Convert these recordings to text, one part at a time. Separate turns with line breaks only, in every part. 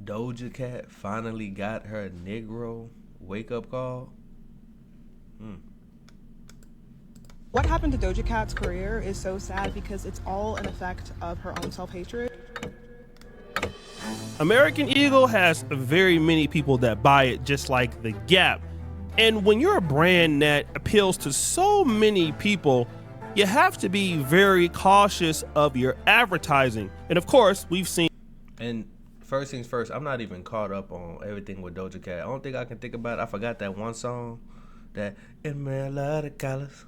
Doja Cat finally got her Negro wake-up call.
What happened to Doja Cat's career is so sad because it's all an effect of her own self-hatred.
American Eagle has very many people that buy it, just like the Gap. And when you're a brand that appeals to so many people, you have to be very cautious of your advertising. And of course, we've seen.
And first things first, I'm not even caught up on everything with Doja Cat. I don't think I can think about it. I forgot that one song, that in my lot of colors,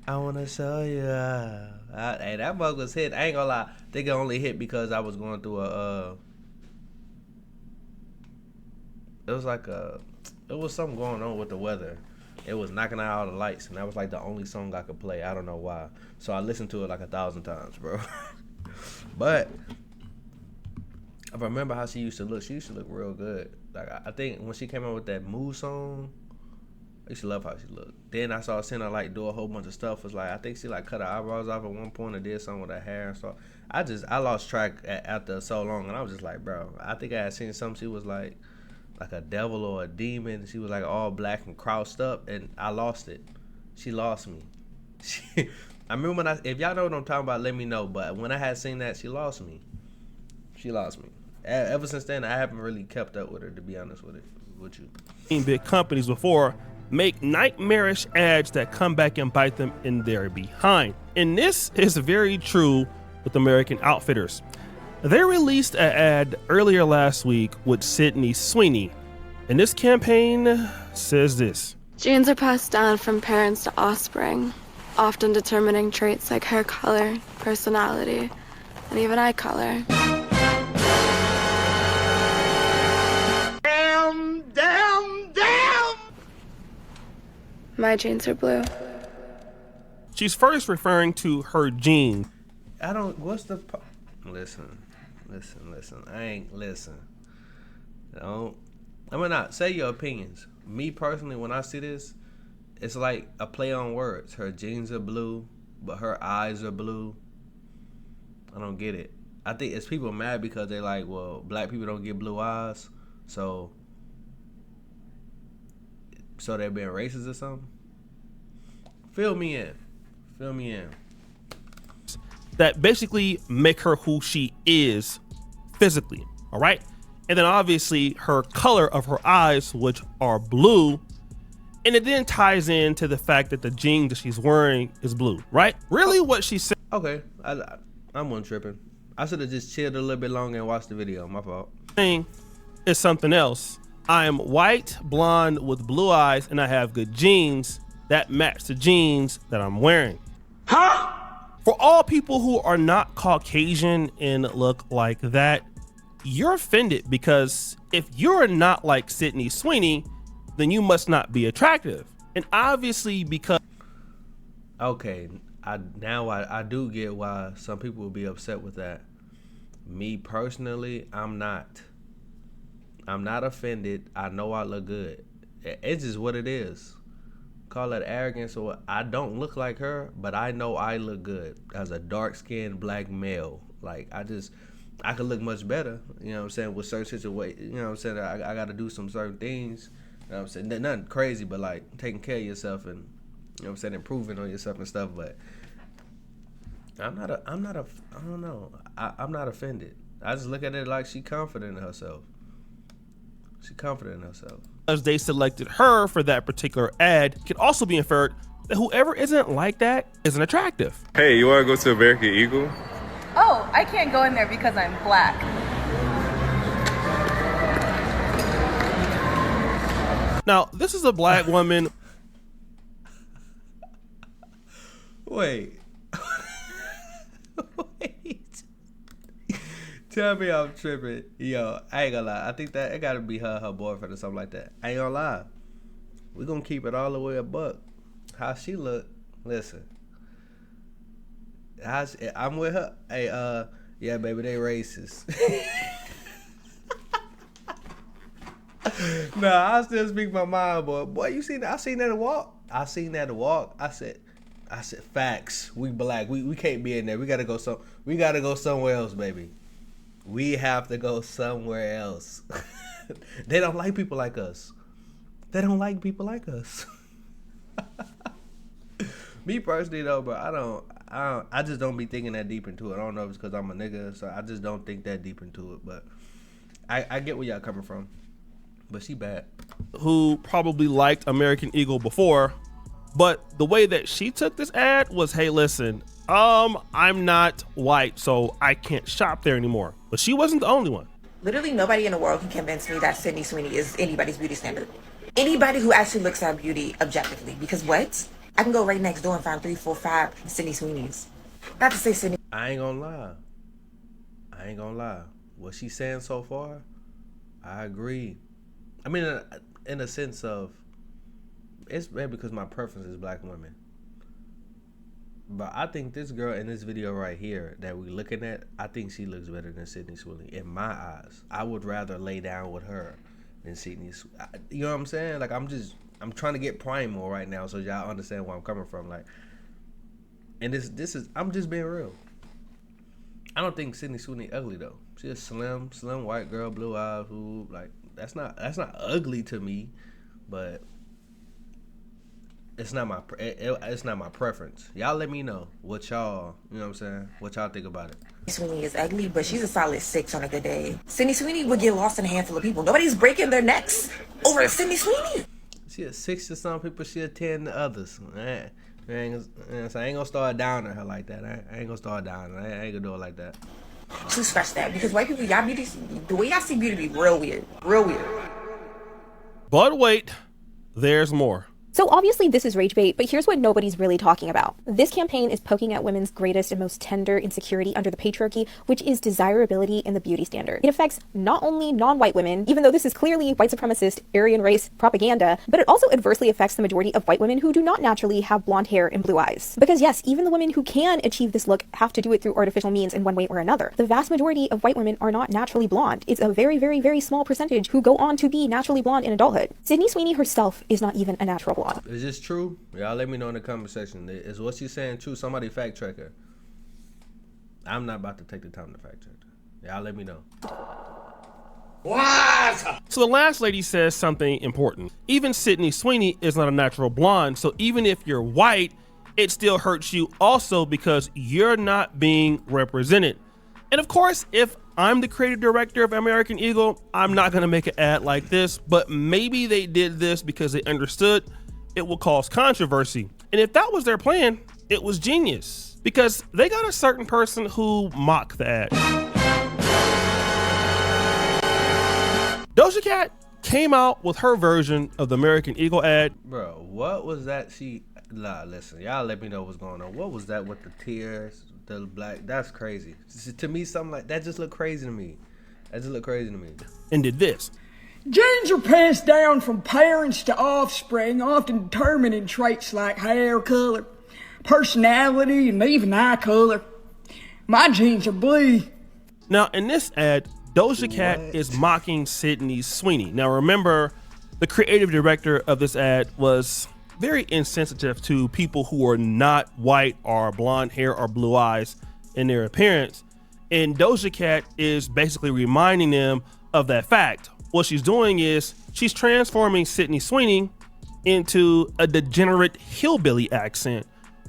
I wanna show you how. Hey, that bug was hit. I ain't gonna lie. I think it only hit because I was going through it was something going on with the weather. It was knocking out all the lights, and that was like the only song I could play. I don't know why. So I listened to it like 1,000 times, bro. But I remember how she used to look. She used to look real good. Like, I think when she came out with that Move song, I used to love how she looked. Then I saw her like do a whole bunch of stuff. Was like, I think she like cut her eyebrows off at one point and did something with her hair and stuff. I lost track after so long, and I was just like, bro, I think I had seen something. She was like a devil or a demon. She was like all black and crouched up, and I lost it. She lost me. I remember if y'all know what I'm talking about, let me know. But when I had seen that, she lost me. She lost me. Ever since then, I haven't really kept up with her, to be honest with you.
Big companies before make nightmarish ads that come back and bite them in their behind. And this is very true with American Outfitters. They released an ad earlier last week with Sydney Sweeney, and this campaign says this:
Genes are passed down from parents to offspring, often determining traits like hair color, personality, and even eye color. Damn! My genes are blue.
She's first referring to her genes.
Listen. Say your opinions. Me personally, when I see this, it's like a play on words. Her jeans are blue, but her eyes are blue. I don't get it. I think it's people mad because they're like, well, black people don't get blue eyes, so they're being racist or something. Fill me in.
That basically make her who she is physically, all right? And then obviously her color of her eyes, which are blue, and it then ties into the fact that the jeans that she's wearing is blue, right? Really what she said.
Okay, I'm one tripping. I should have just chilled a little bit longer and watched the video. My fault.
Thing is something else. I am white, blonde, with blue eyes, and I have good genes that match the jeans that I'm wearing. Huh? For all people who are not Caucasian and look like that, you're offended because if you're not like Sydney Sweeney, then you must not be attractive. And obviously because...
Okay, I do get why some people will be upset with that. Me personally, I'm not offended. I know I look good. It's just what it is. Call it arrogance or I don't look like her, but I know I look good as a dark-skinned black male. Like I could look much better, you know what I'm saying, with certain situations. You know what I'm saying? I got to do some certain things. You know what I'm saying? Nothing crazy, but like taking care of yourself and, you know what I'm saying, improving on yourself and stuff. But I'm not offended. I just look at it like she confident in herself.
As they selected her for that particular ad, it could also be inferred that whoever isn't like that isn't attractive.
Hey, you want to go to American Eagle?
Oh, I can't go in there because I'm black.
Now, this is a black woman.
Wait. Tell me I'm tripping. Yo, I ain't gonna lie. I think that it gotta be her boyfriend or something like that. I ain't gonna lie. We gonna keep it all the way a buck. How she look, listen. I'm with her. Hey, yeah, baby, they racist. Nah, I still speak my mind, boy. Boy, you seen that? I seen that walk. I said, facts. We black. We can't be in there. We gotta go somewhere else, baby. We have to go somewhere else. They don't like people like us. They don't like people like us. Me personally though, bro, I just don't be thinking that deep into it. I don't know if it's because I'm a nigga, so I just don't think that deep into it. But I get where y'all coming from. But she bad.
Who probably liked American Eagle before, but the way that she took this ad was, hey, listen, I'm not white, so I can't shop there anymore. But she wasn't the only one.
Literally nobody in the world can convince me that Sydney Sweeney is anybody's beauty standard. Anybody who actually looks at beauty objectively. Because what? I can go right next door and find 3, 4, 5 Sydney Sweeneys. Not to say Sydney.
I ain't gonna lie. What she's saying so far, I agree. I mean, in a sense of, it's maybe because my preference is black women. But I think this girl in this video right here that we looking at, I think she looks better than Sydney Sweeney in my eyes. I would rather lay down with her than Sydney. You know what I'm saying? Like I'm trying to get primal right now so y'all understand where I'm coming from. Like, and this is I'm just being real. I don't think Sydney Sweeney ugly though. She's a slim white girl, blue eyes, who like that's not ugly to me, but it's not my preference. Y'all let me know what y'all, you know what I'm saying, what y'all think about it.
Sweeney is ugly, but she's a solid 6 on a good day. Sydney Sweeney would get lost in a handful of people. Nobody's breaking their necks over Sydney Sweeney.
She a 6 to some people, she a 10 to others. I ain't gonna start down on her like that. I ain't gonna start down. I ain't gonna do it like that.
Too scratch that, because white people, y'all beauty, the way y'all see beauty be real weird. Real weird.
But wait, there's more.
So obviously this is rage bait, but here's what nobody's really talking about. This campaign is poking at women's greatest and most tender insecurity under the patriarchy, which is desirability in the beauty standard. It affects not only non-white women, even though this is clearly white supremacist, Aryan race propaganda, but it also adversely affects the majority of white women who do not naturally have blonde hair and blue eyes. Because yes, even the women who can achieve this look have to do it through artificial means in one way or another. The vast majority of white women are not naturally blonde. It's a very, very, very small percentage who go on to be naturally blonde in adulthood. Sydney Sweeney herself is not even a natural blonde.
Is this true? Y'all let me know in the comment section. Is what she's saying true? Somebody fact check her. I'm not about to take the time to fact check her. Y'all let me know.
What? So the last lady says something important. Even Sydney Sweeney is not a natural blonde, so even if you're white, it still hurts you also because you're not being represented. And of course, if I'm the creative director of American Eagle, I'm not gonna make an ad like this, but maybe they did this because they understood it will cause controversy. And if that was their plan, it was genius because they got a certain person who mocked the ad. Doja Cat came out with her version of the American Eagle ad.
Bro, what was that? Listen, y'all let me know what's going on. What was that with the tears, the black? That's crazy. To me, something like that just look crazy to me. That just look crazy to me.
And did this.
Genes are passed down from parents to offspring, often determining traits like hair color, personality, and even eye color. My genes are blue.
Now, in this ad, Doja Cat is mocking Sydney Sweeney. Now, remember, the creative director of this ad was very insensitive to people who are not white or blonde hair or blue eyes in their appearance. And Doja Cat is basically reminding them of that fact. What she's doing is she's transforming Sydney Sweeney into a degenerate hillbilly accent,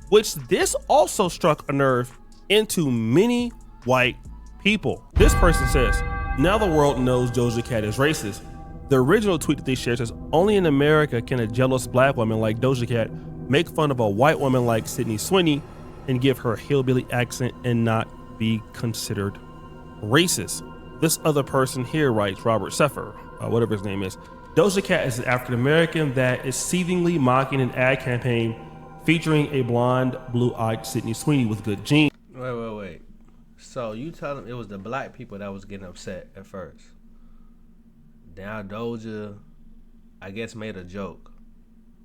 which this also struck a nerve into many white people. This person says, now the world knows Doja Cat is racist. The original tweet that they shared says, only in America can a jealous black woman like Doja Cat make fun of a white woman like Sydney Sweeney and give her a hillbilly accent and not be considered racist. This other person here writes, Robert Seffer, whatever his name is. Doja Cat is an African-American that is seethingly mocking an ad campaign featuring a blonde, blue-eyed Sydney Sweeney with good genes.
Wait. So you tell them it was the black people that was getting upset at first. Now Doja, I guess, made a joke.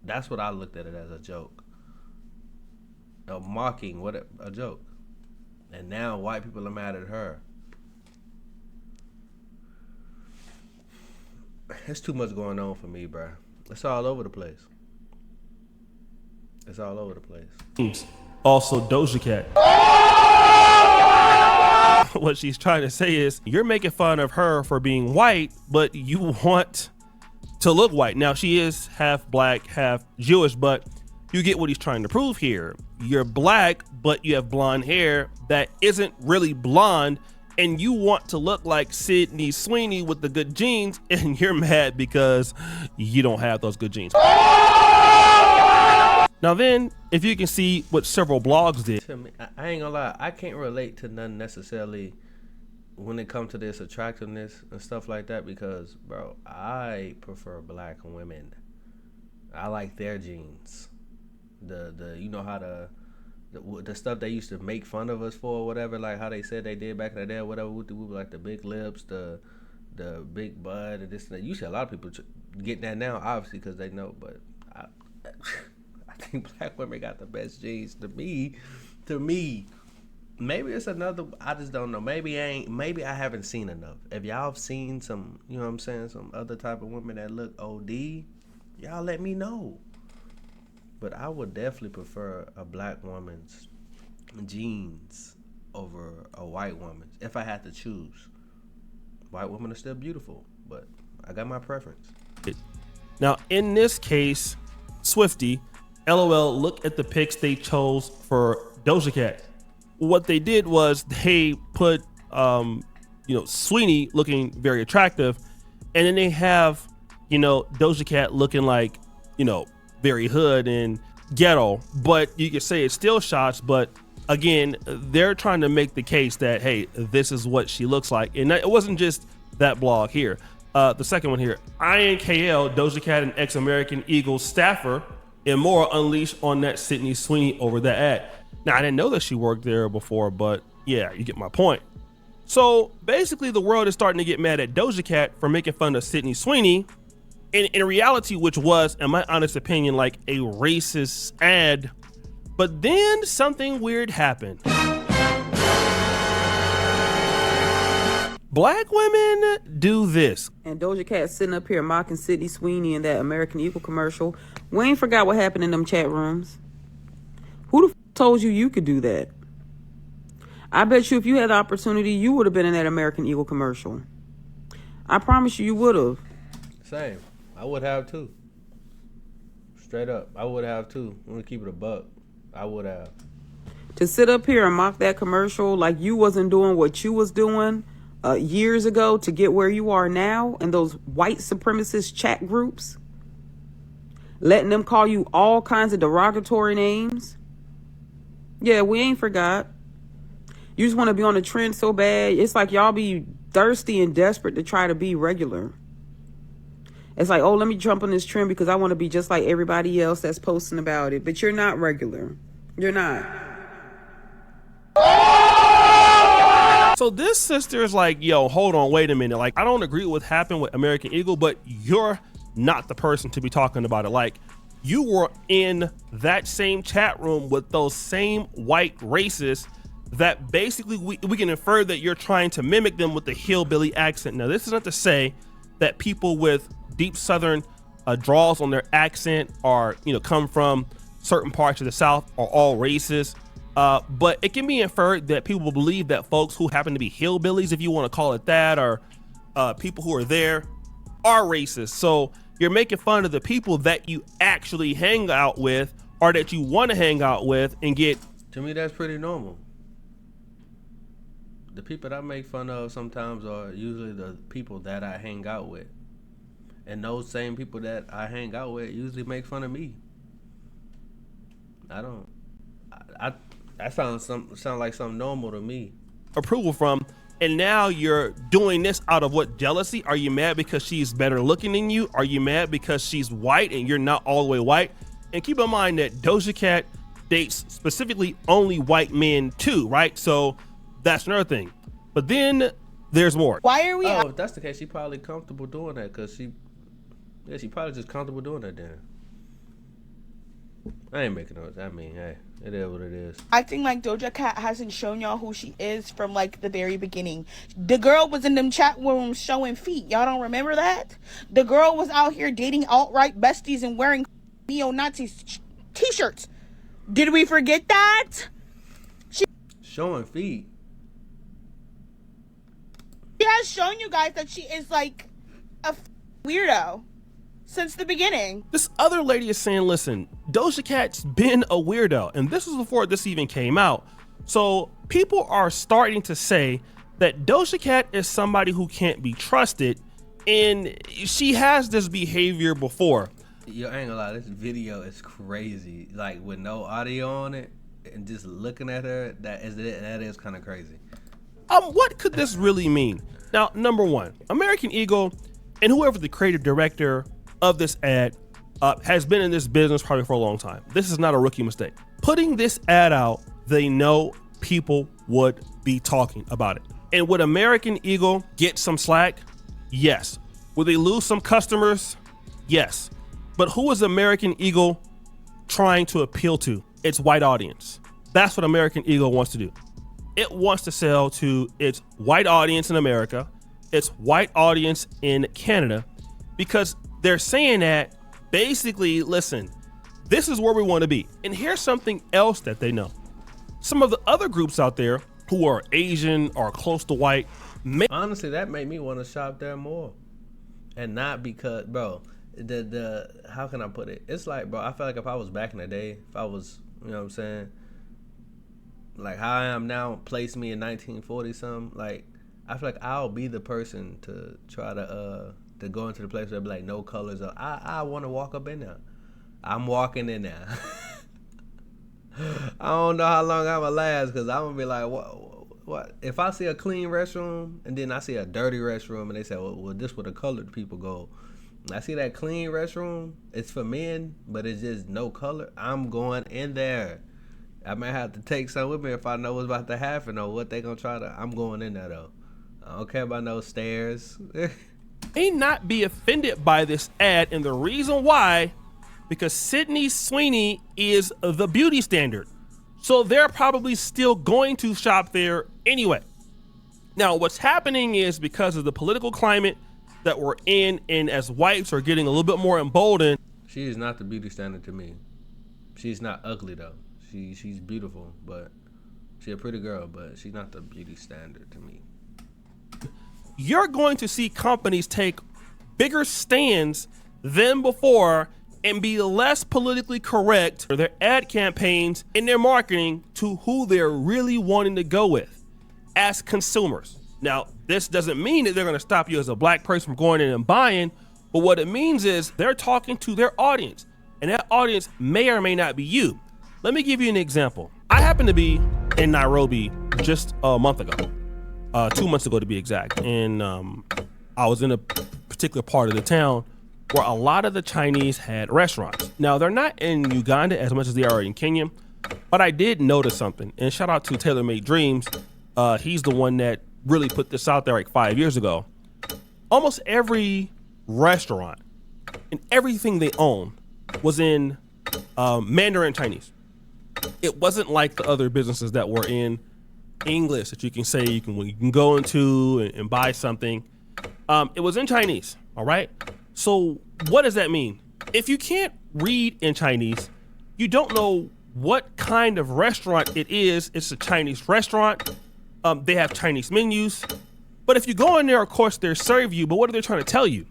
That's what I looked at it as, a joke. A mocking, a joke. And now white people are mad at her. There's too much going on for me, bro. It's all over the place. It's all over the place.
Also, Doja Cat. what she's trying to say is you're making fun of her for being white, but you want to look white. Now, she is half black, half Jewish, but you get what he's trying to prove here. You're black, but you have blonde hair that isn't really blonde, and you want to look like Sydney Sweeney with the good genes, and you're mad because you don't have those good genes. Now then, if you can see what several blogs did.
To me, I ain't gonna lie, I can't relate to none necessarily when it comes to this attractiveness and stuff like that, because, bro, I prefer black women. I like their genes. The you know how the stuff they used to make fun of us for, or whatever, like how they said they did back in the day, or whatever, we were like the big lips, the big butt, and this and that. You see a lot of people getting that now, obviously, because they know, but I think black women got the best genes to me. Maybe it's another, I just don't know. Maybe I haven't seen enough. If y'all have seen some, you know what I'm saying, some other type of women that look OD, y'all let me know. But I would definitely prefer a black woman's genes over a white woman's if I had to choose. White women are still beautiful, but I got my preference.
Now, in this case, Swiftie, LOL, look at the pics they chose for Doja Cat. What they did was they put, Sweeney looking very attractive, and then they have, Doja Cat looking like, very hood and ghetto, but you could say it's still shots. But again, they're trying to make the case that, hey, this is what she looks like. And it wasn't just that blog here. The second one here, INKL, Doja Cat and ex-American Eagles staffer and more unleashed on that Sydney Sweeney over that ad. Now, I didn't know that she worked there before, but yeah, you get my point. So basically the world is starting to get mad at Doja Cat for making fun of Sydney Sweeney. In reality, which was, in my honest opinion, like a racist ad. But then something weird happened. Black women do this.
And Doja Cat sitting up here mocking Sydney Sweeney in that American Eagle commercial. We ain't forgot what happened in them chat rooms. Who the told you could do that? I bet you if you had the opportunity, you would have been in that American Eagle commercial. I promise you would have.
Same. I would have too. Straight up. I would have too. I'm gonna keep it a buck. I would have.
To sit up here and mock that commercial like you wasn't doing what you was doing years ago to get where you are now in those white supremacist chat groups, letting them call you all kinds of derogatory names. Yeah, we ain't forgot. You just want to be on the trend so bad. It's like y'all be thirsty and desperate to try to be regular. It's like, oh, let me jump on this trend because I want to be just like everybody else that's posting about it. But you're not regular. You're not.
So this sister is like, yo, hold on, wait a minute. Like, I don't agree with what happened with American Eagle, but you're not the person to be talking about it. Like, you were in that same chat room with those same white racists that basically we can infer that you're trying to mimic them with the hillbilly accent. Now, this is not to say that people with deep Southern draws on their accent are, come from certain parts of the South are all racist. But it can be inferred that people believe that folks who happen to be hillbillies, if you want to call it that, or people who are there are racist. So you're making fun of the people that you actually hang out with or that you want to hang out with and get.
To me, that's pretty normal. The people that I make fun of sometimes are usually the people that I hang out with. And those same people that I hang out with usually make fun of me. That sounds like something normal to me.
Approval from, and now you're doing this out of what, jealousy? Are you mad because she's better looking than you? Are you mad because she's white and you're not all the way white? And keep in mind that Doja Cat dates specifically only white men too, right? So that's another thing. But then there's more.
Why are we?
Oh, if that's the case, she probably comfortable doing that because she probably just comfortable doing that then. I ain't making noise. I mean, hey, it is what it is.
I think like Doja Cat hasn't shown y'all who she is from like the very beginning. The girl was in them chat rooms showing feet. Y'all don't remember that? The girl was out here dating alt-right besties and wearing neo-Nazi t-shirts. Did we forget that?
Showing feet.
She has shown you guys that she is like a weirdo since the beginning.
This other lady is saying, listen, Doja Cat's been a weirdo, and this was before this even came out. So people are starting to say that Doja Cat is somebody who can't be trusted, and she has this behavior before.
Yo, I ain't gonna lie, this video is crazy. Like, with no audio on it, and just looking at her, that is kind of crazy.
What could this really mean? Now, number one, American Eagle and whoever the creative director of this ad has been in this business probably for a long time. This is not a rookie mistake. Putting this ad out, they know people would be talking about it. And would American Eagle get some slack? Yes. Would they lose some customers? Yes. But who is American Eagle trying to appeal to? Its white audience. That's what American Eagle wants to do. It wants to sell to its white audience in America, its white audience in Canada, because they're saying that basically, listen, this is where we want to be. And here's something else that they know. Some of the other groups out there who are Asian or close to white.
Honestly, that made me want to shop there more. And not because, bro, how can I put it? It's like, bro, I feel like if I was back in the day, if I was, you know what I'm saying? Like how I am now, place me in 1940 something. Like, I feel like I'll be the person to try to go into the place where be like no colors. I want to walk up in there. I'm walking in there. I don't know how long I'm gonna last, because I'm gonna be like, what? If I see a clean restroom and then I see a dirty restroom and they say, well, this where the colored people go. I see that clean restroom, it's for men, but it's just no color. I'm going in there. I might have to take some with me if I know what's about to happen or what they gonna try to. I'm going in there though. I don't care about no stairs.
May not be offended by this ad, and the reason why, because Sydney Sweeney is the beauty standard. So they're probably still going to shop there anyway. Now, what's happening is because of the political climate that we're in, and as whites are getting a little bit more emboldened.
She is not the beauty standard to me. She's not ugly though. She's beautiful, but she's a pretty girl, but she's not the beauty standard to me.
You're going to see companies take bigger stands than before and be less politically correct for their ad campaigns and their marketing to who they're really wanting to go with as consumers. Now, this doesn't mean that they're going to stop you as a black person from going in and buying, but what it means is they're talking to their audience, and that audience may or may not be you. Let me give you an example. I happened to be in Nairobi just a month ago, 2 months ago to be exact, and I was in a particular part of the town where a lot of the Chinese had restaurants. Now, they're not in Uganda as much as they are in Kenya, but I did notice something, and shout out to Taylor Made Dreams. He's the one that really put this out there like 5 years ago. Almost every restaurant and everything they own was in Mandarin Chinese. It wasn't like the other businesses that were in English that you can say you can go into and buy something. It was in Chinese, all right? So what does that mean? If you can't read in Chinese, you don't know what kind of restaurant it is. It's a Chinese restaurant. They have Chinese menus. But if you go in there, of course, they serve you. But what are they trying to tell you?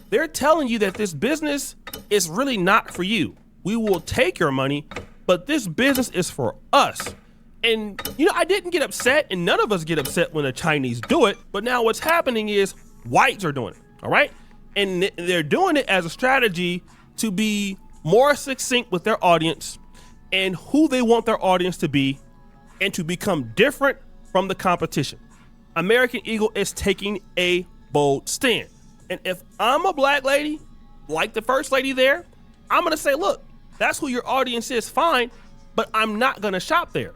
They're telling you that this business is really not for you. We will take your money, but this business is for us. And, you know, I didn't get upset, and none of us get upset when the Chinese do it. But now what's happening is whites are doing it, all right? And they're doing it as a strategy to be more succinct with their audience and who they want their audience to be, and to become different from the competition. American Eagle is taking a bold stand. And if I'm a black lady, like the first lady there, I'm gonna say, look, that's who your audience is, fine, but I'm not gonna shop there.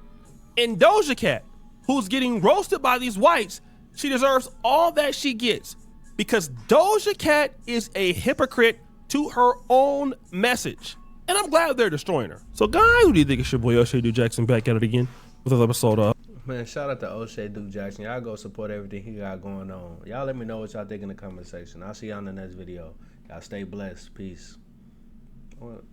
And Doja Cat, who's getting roasted by these whites, she deserves all that she gets, because Doja Cat is a hypocrite to her own message. And I'm glad they're destroying her. So guys, who do you think it's your boy O'Shea Duke Jackson back at it again with another episode of
Man, shout out to O'Shea Duke Jackson. Y'all go support everything he got going on. Y'all let me know what y'all think in the comment section. I'll see y'all in the next video. Y'all stay blessed. Peace. What?